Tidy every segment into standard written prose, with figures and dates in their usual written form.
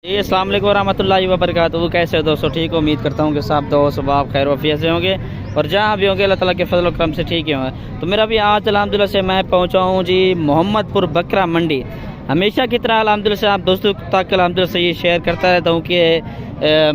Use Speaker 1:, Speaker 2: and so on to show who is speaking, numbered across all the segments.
Speaker 1: जी अस्सलाम वालेकुम रहमतुल्लाहि व बरकातहू। कैसे हो दोस्तों? ठीक हो? उम्मीद करता हूँ कि सब दोस्त आप खैर वफियत से होंगे और जहाँ भी होंगे अल्लाह ताला के फजल करम से ठीक ही होंगे। तो मेरा भी आज अल्हम्दुलिल्लाह से मैं पहुँचा हूँ जी मोहम्मदपुर बकरा मंडी। हमेशा की तरह अल्हम्दुलिल्लाह से आप दोस्तों तक अल्हम्दुलिल्लाह से ये शेयर करता रहता हूँ कि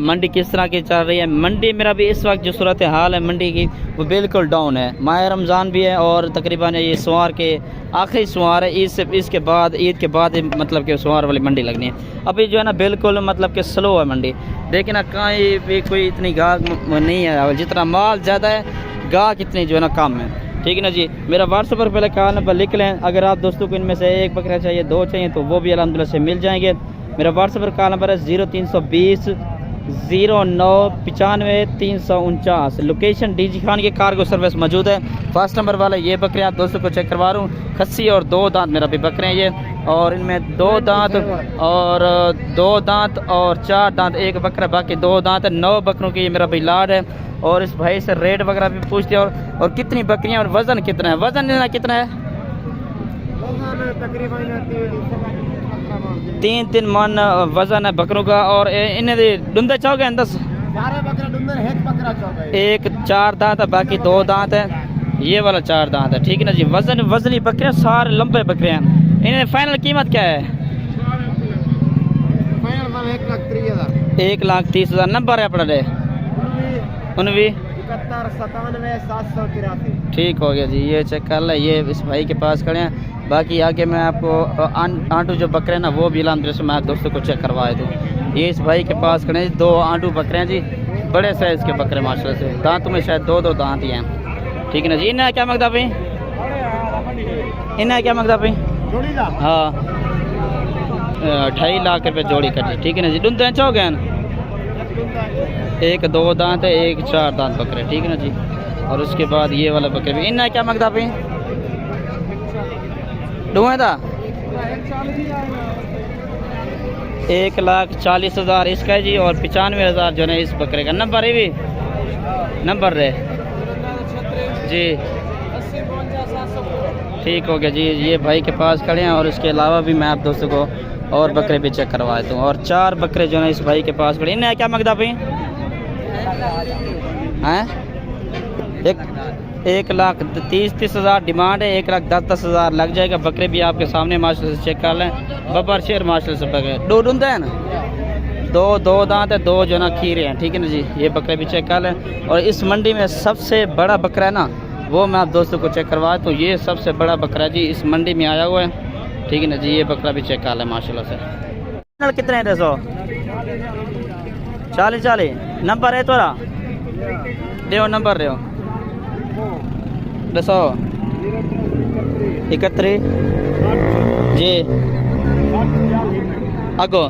Speaker 1: मंडी किस तरह की चल रही है। मंडी मेरा भी इस वक्त जो सूरत हाल है मंडी की वो बिल्कुल डाउन है। माह रमज़ान भी है और तकरीबन ये सोमवार के आखिरी सोमवार है। इसके बाद ईद के बाद मतलब कि सोमवार वाली मंडी लगनी है। अभी जो है ना बिल्कुल मतलब कि स्लो है मंडी। देखिए ना कहीं भी कोई इतनी गाहक नहीं है, जितना माल ज़्यादा है गाहक इतनी जो है ना कम है। ठीक है ना जी। मेरा व्हाट्सएप पर पहले कॉल नंबर लिख लें। अगर आप दोस्तों को इनमें से एक बकरा चाहिए, दो चाहिए तो वो भी अल्हम्दुलिल्लाह से मिल जाएंगे। मेरा व्हाट्सएप पर कॉल नंबर है 0320 09 95 349। लोकेशन डीजी खान की कार्गो सर्विस मौजूद है। फर्स्ट नंबर वाला ये बकरे आप दोस्तों को चेक करवा रहा हूँ। खस्सी और दो दांत मेरा भी बकरे हैं ये, और इनमें दो दांत और चार दांत एक बकरा, बाकी दो दांत है। 9 बकरों की ये मेरा भी लाड है। और इस भाई से रेट वगैरह भी पूछते हैं और कितनी बकरियां और वज़न कितना है। वज़न कितना है? तीन मन वज़न है बकरों का। और इन्हें डुंदे चौके हैं 10 एक 4 दांत है, बाकी 2 दांत है। ये वाला 4 दांत है। ठीक है ना जी। वजनी बकरे सारे लंबे बकरे हैं। इन्हें फाइनल कीमत क्या है? 1,30,000 नंबर है अपना डे 19 71 ठीक हो गया जी। ये चेक कर ले, ये इस भाई के पास खड़े हैं। बाकी आगे मैं आपको आंटू जो बकरे हैं ना वो भी अल्हम्दुलिल्लाह से मैं दोस्तों को चेक करवाए दूँ। ये इस भाई के पास खड़े हैं 2 आंटू बकरे हैं जी, बड़े साइज़ के बकरे माशाल्लाह से। दांतों में शायद 2 दांत ही हैं। ठीक है ना जी। इन्हें क्या मंगता भाई? इन्हें क्या मंगता भाई? हाँ 2.5 लाख रुपये जोड़ी कर दी। ठीक है ना जी। डुंदे चौगैन एक 2 दांत है, एक 4 दांत बकरे। ठीक है ना जी। और उसके बाद ये वाला बकरे भी। इन्हें क्या मंगता भाई? डुआ था 1,40,000 इसका है जी, और 95,000 जो है इस बकरे का। नंबर है भी नंबर रहे जी। ठीक हो गया जी। ये भाई के पास खड़े हैं और इसके अलावा भी मैं आप दोस्तों को और बकरे भी चेक करवा दूँ। और 4 बकरे जो है इस भाई के पास खड़े। इन्हें क्या मंगता भाई? हैं 1,30,000 डिमांड है। 1,10,000 लग जाएगा। बकरे भी आपके सामने माशाल्लाह से चेक कर लें। बबर शेर माशाल्लाह से बकरे 2 डूंदे हैं ना, 2 दांत है, 2 जो ना खीरे हैं। ठीक है ना जी। ये बकरे भी चेक कर लें। और इस मंडी में सबसे बड़ा बकरा है ना वो मैं आप दोस्तों को चेक करवाया तो ये सबसे बड़ा बकरा जी इस मंडी में आया हुआ है। ठीक है ना जी। ये बकरा भी चेक कर लें माशाल्लाह से। कितने हैं 200 40 नंबर है तोरा दे नंबर रहे हो 231 जी अगो।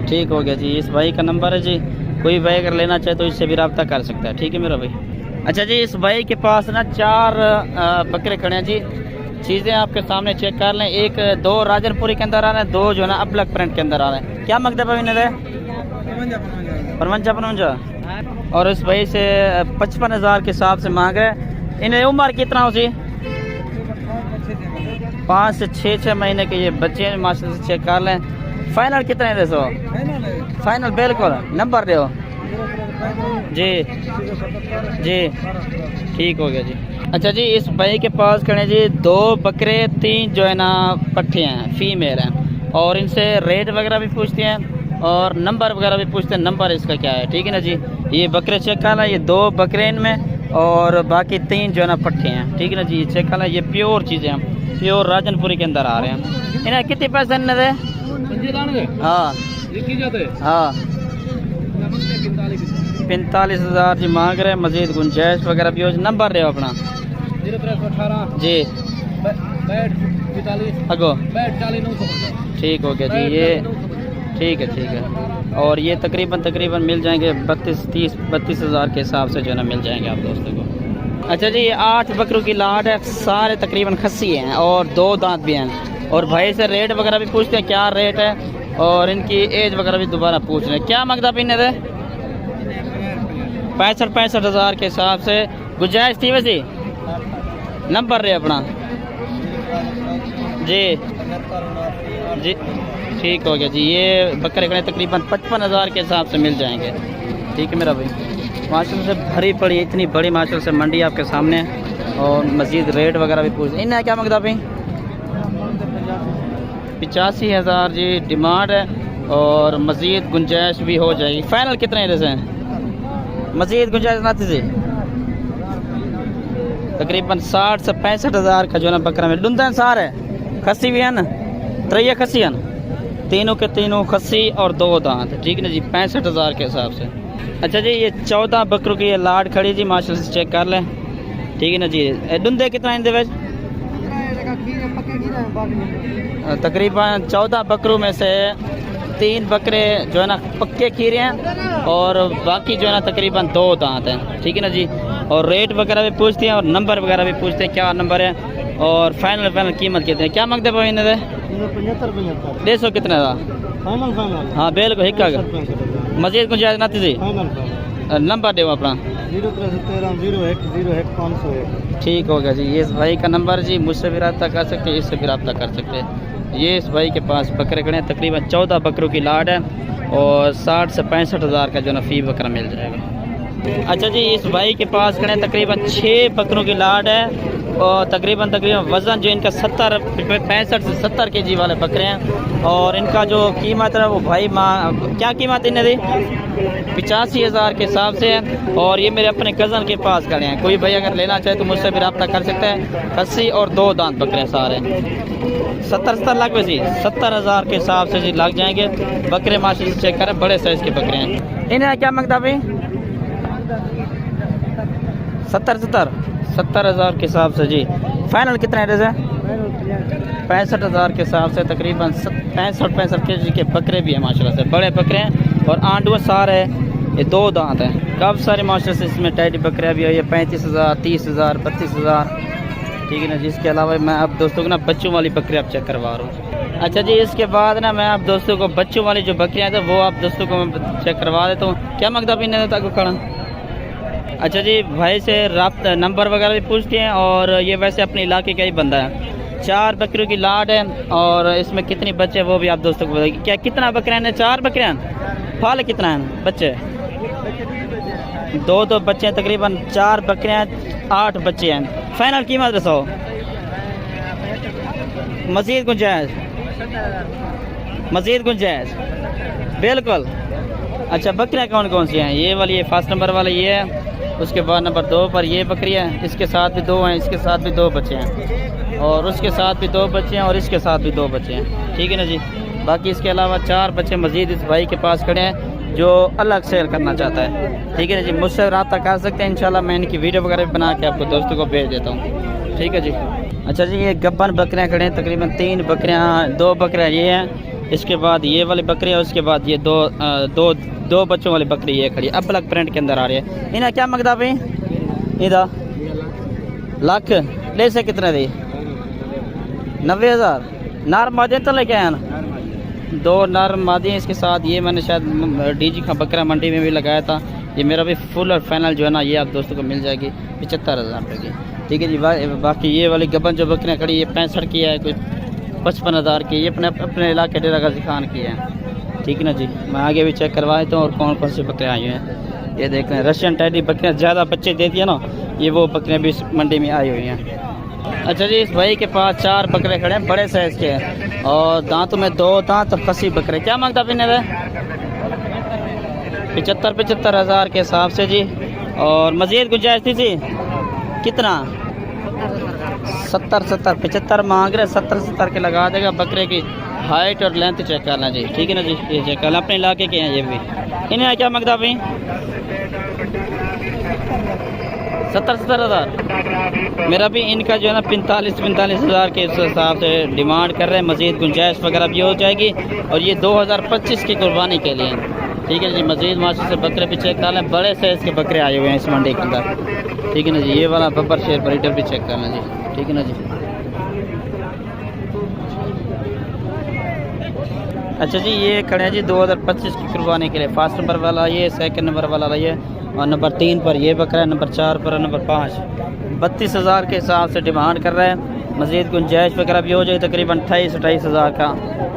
Speaker 1: ठीक हो गया जी। इस भाई का नंबर है जी। कोई भाई अगर लेना चाहे तो इससे भी रब्ता कर सकता है। ठीक है मेरा भाई। अच्छा जी। इस भाई के पास ना 4 बकरे खड़े हैं जी। चीज़ें आपके सामने चेक कर लें। 2 राजनपुरी के अंदर आ रहे हैं, 2 जो है ना अबलक प्रिंट के अंदर आ रहे हैं। क्या मकदब है इन्हें? 55 और इस भाई से 55,000 के हिसाब से मांग रहे हैं। इन्हें उम्र कितना हो सी? 5 से 6 महीने के ये बच्चे हैं माशाल्लाह से। चेक कर लें। फाइनल कितना है 200? फाइनल बिल्कुल नंबर दे जी जी। ठीक हो गया जी। अच्छा जी। इस भाई के पास खड़े जी 2 बकरे, 3 जो है ना पट्ठे हैं, फीमेल हैं। और इनसे रेट वगैरह भी पूछते हैं और नंबर वगैरह भी पूछते हैं। नंबर इसका क्या है? ठीक है ना जी। ये बकरे चेक करना, ये 2 बकरे इनमें और बाकी 3 जो है ना पट्ठे हैं। ठीक है ना जी। चेक करना, ये प्योर चीज़ें हैं, प्योर राजनपुरी के अंदर आ रहे हैं। इन्हें कितने पैसे इन्हें दे? हाँ हाँ 45,000 जी मांग रहे हैं। मजीद गुंजाइश वगैरह भी हो। नंबर रहे हो अपना 0318 जी अगो। ठीक हो गया जी। ये ठीक है। और ये तकरीबन मिल जाएंगे 32,000 के हिसाब से जो है ना मिल जाएंगे आप दोस्तों को। अच्छा जी। ये 8 बकरों की लाट है, सारे तकरीबन खस्सी हैं और 2 दांत भी हैं। और भाई से रेट वगैरह भी पूछते हैं क्या रेट है और इनकी एज वगैरह भी दोबारा पूछ रहे हैं। क्या मकदा पीने थे? 65,000 के हिसाब से गुंजाइश थी वैसी। नंबर रहे अपना जी जी। ठीक हो गया जी। ये बकरे खड़े तकरीबन 55,000 के हिसाब से मिल जाएंगे। ठीक है मेरा भाई, माशाल्लाह से भरी पड़ी इतनी बड़ी माशाल्लाह से मंडी आपके सामने है। और मज़ीद रेट वगैरह भी पूछ इन्हें क्या मांगता भाई? 85,000 जी डिमांड है और मज़ीद गुंजाइश भी हो जाएगी। फाइनल कितने जैसे हैं? मज़ीद गुंजाइश ना थी तकरीबन 60 से 65,000 का जो है ना बकरा में डुंदन सार है। खस्सी भी है ना, त्रैया खस्सी है ना, तीनों के तीनों खस्सी और 2 दांत। ठीक है ना जी, 65,000 के हिसाब से। अच्छा जी, ये 14 बकरों की ये लाड खड़ी जी, माशाल्लाह से चेक कर लें। ठीक है ना जी, डुंदे कितना इनके वेज? तकरीबन 14 बकरों में से 3 बकरे जो है ना पक्के खीरे हैं और बाकी जो है ना तकरीबन 2 दांत हैं। ठीक है ना जी, और रेट वगैरह भी पूछते हैं और नंबर वगैरह भी पूछते हैं, क्या नंबर है और फाइनल कीमत कितनी है? क्या मांगते भाई इन्हें? 150 कितने था? हाँ बिल्कुल हिक्का का मज़ीद गुंजाइश ना थी। नंबर दो अपना। 03130101 ठीक हो गया जी। ये इस भाई का नंबर जी, मुझसे भी रब्ता कर सकते हैं, इससे भी रब्ता कर सकते हैं। ये इस भाई के पास बकरे खड़े हैं, तकरीबन 14 बकरों की लाड है और 60 से 65,000 का जो ना फी बकरा मिल जाएगा। अच्छा जी, इस भाई के पास खड़े हैं तकरीबन 6 बकरों की लाड है और तकरीबन वज़न जो इनका 65 से 70 kg वाले बकरे हैं। और इनका जो कीमत है वो भाई क्या कीमत इन्हें दी? 85,000 के हिसाब से है। और ये मेरे अपने कज़न के पास खड़े हैं, कोई भाई अगर लेना चाहे तो मुझसे भी रब्ता कर सकते हैं। 80 और 2 दांत बकरे हैं सारे। 70 लाख में जी 70,000 के हिसाब से जी लग जाएंगे बकरे। माशाल्लाह से चेक करें, बड़े साइज़ के बकरे हैं। इन्हें क्या मांगता भाई? 70,000 के हिसाब से जी। फाइनल कितना है जैसे? 65,000 के हिसाब से तकरीबन 65 kg के बकरे भी हैं माशाल्लाह से, बड़े बकरे हैं। और आंडुआ सार है, ये 2 दांत हैं। काफ़ी सारे माशाल्लाह से इसमें टैडी बकरे भी है। ये 35,000, 30,000, 32,000। ठीक है ना जी। इसके अलावा मैं आप दोस्तों को ना बच्चों वाली बकरी आप चेक करवा रहा हूँ। अच्छा जी, इसके बाद ना मैं आप दोस्तों को बच्चों वाली जो बकरियाँ थे वो आप दोस्तों को मैं चेक करवा देता हूँ। क्या मांगता पीने देता को खड़ा? अच्छा जी, भाई से राब्ता नंबर वगैरह भी पूछते हैं और ये वैसे अपने इलाके का ही बंदा है। 4 बकरियों की लाड है और इसमें कितनी बच्चे वो भी आप दोस्तों को बताइए। क्या कितना बकरे हैं? 4 बकरे हैं। फाल कितना है बच्चे? 2 बच्चे हैं, तकरीबन 4 बकरे हैं, 8 बच्चे हैं। फाइनल कीमत दसो, मज़ीद गुंजाइश? मज़ीद गुंजाइश बिल्कुल। अच्छा, बकरियाँ कौन कौन सी हैं? ये वाली है फर्स्ट नंबर वाला, ये है। उसके बाद नंबर 2 पर ये बकरी है, इसके साथ भी 2 हैं, इसके साथ भी 2 बच्चे हैं और उसके साथ भी 2 बच्चे हैं और इसके साथ भी 2 बच्चे हैं। ठीक है ना जी। बाकी इसके अलावा 4 बच्चे मज़ीद इस भाई के पास खड़े हैं जो अलग सेल करना चाहता है। ठीक है ना जी, मुझसे रब्ता कर सकते हैं। इंशाल्लाह मैं इनकी वीडियो वगैरह बना के आपको दोस्तों को भेज देता हूँ। ठीक है जी। अच्छा जी, ये गब्बन बकरियाँ खड़े हैं, तकरीबन 3 बकरियाँ, 2 बकरियाँ ये हैं, इसके बाद ये वाली बकरी है, उसके बाद ये दो बच्चों वाली बकरी ये खड़ी अब ब्लैक प्रिंट के अंदर आ रही है। इन्हें क्या मंगता भाई? इधर लाख ले से कितने दी? 90,000। नार मादे तो लेके आया ना? 2 नर मादी हैं इसके साथ। ये मैंने शायद डीजी का बकरा मंडी में भी लगाया था। ये मेरा भी फुल और फाइनल जो है ना ये आप दोस्तों को मिल जाएगी 75,000 रुपये की। ठीक है जी। बाकी ये वाली गबन जो बकरियाँ खड़ी, ये 65 की है, कोई 55,000 की। ये अपने इलाके डेरा गाजी खान की है। ठीक है ना जी। मैं आगे भी चेक करवा देता हूँ और कौन कौन सी बकरियाँ आई हुई हैं। ये देख रहे हैं रशियन टैडी बकरियाँ, ज़्यादा बच्चे देती है ना, ये वो बकरियाँ भी इस मंडी में आई हुई हैं। अच्छा जी, इस भाई के पास 4 बकरे खड़े हैं, बड़े साइज़ के हैं और दांतों में 2 दांत और खसी बकरे। क्या मांगता पीने में? 75,000 के हिसाब से जी। और मज़ीद गुंजाइश थी जी कितना? 70 75 मांग रहे, 70 के लगा देगा। बकरे की हाइट और लेंथ चेक कर लें जी। ठीक है ना जी। ये चेक कर लें, अपने इलाके के हैं ये भी। इन्हें क्या मांगता भाई? 70,000। मेरा भी इनका जो है ना 45,000 के हिसाब से डिमांड कर रहे हैं। मज़ीद गुंजाइश वगैरह भी हो जाएगी और ये 2025 की कुर्बानी के लिए। ठीक है जी। मज़ीद माशा से बकरे भी चेक कर लें, बड़े साइज़ के बकरे आए हुए हैं इस मंडी के अंदर। ठीक है ना जी। ये वाला बब्बर शेर ब्रीडर भी चेक कर लें जी। ठीक है ना जी। अच्छा जी, ये खड़े हैं जी 2025 की कुर्बानी के लिए। फर्स्ट नंबर वाला ये, सेकंड नंबर वाला ये और नंबर 3 पर ये बकरा है, नंबर 4 पर, नंबर 5। 32,000 के हिसाब से डिमांड कर रहे हैं मज़ीद गुंजाइश वगैरह भी हो जाए तकरीबन 28-28 हज़ार का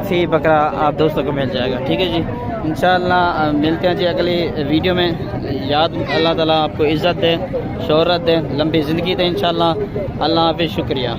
Speaker 1: फ़ी बकरा आप दोस्तों को मिल जाएगा। ठीक है जी, इंशाअल्लाह मिलते हैं जी अगली वीडियो में। याद अल्लाह ताला आपको इज़्ज़त दे, शोहरत दे, लंबी ज़िंदगी दे इंशाअल्लाह। अल्लाह हाफ़िज़, शुक्रिया।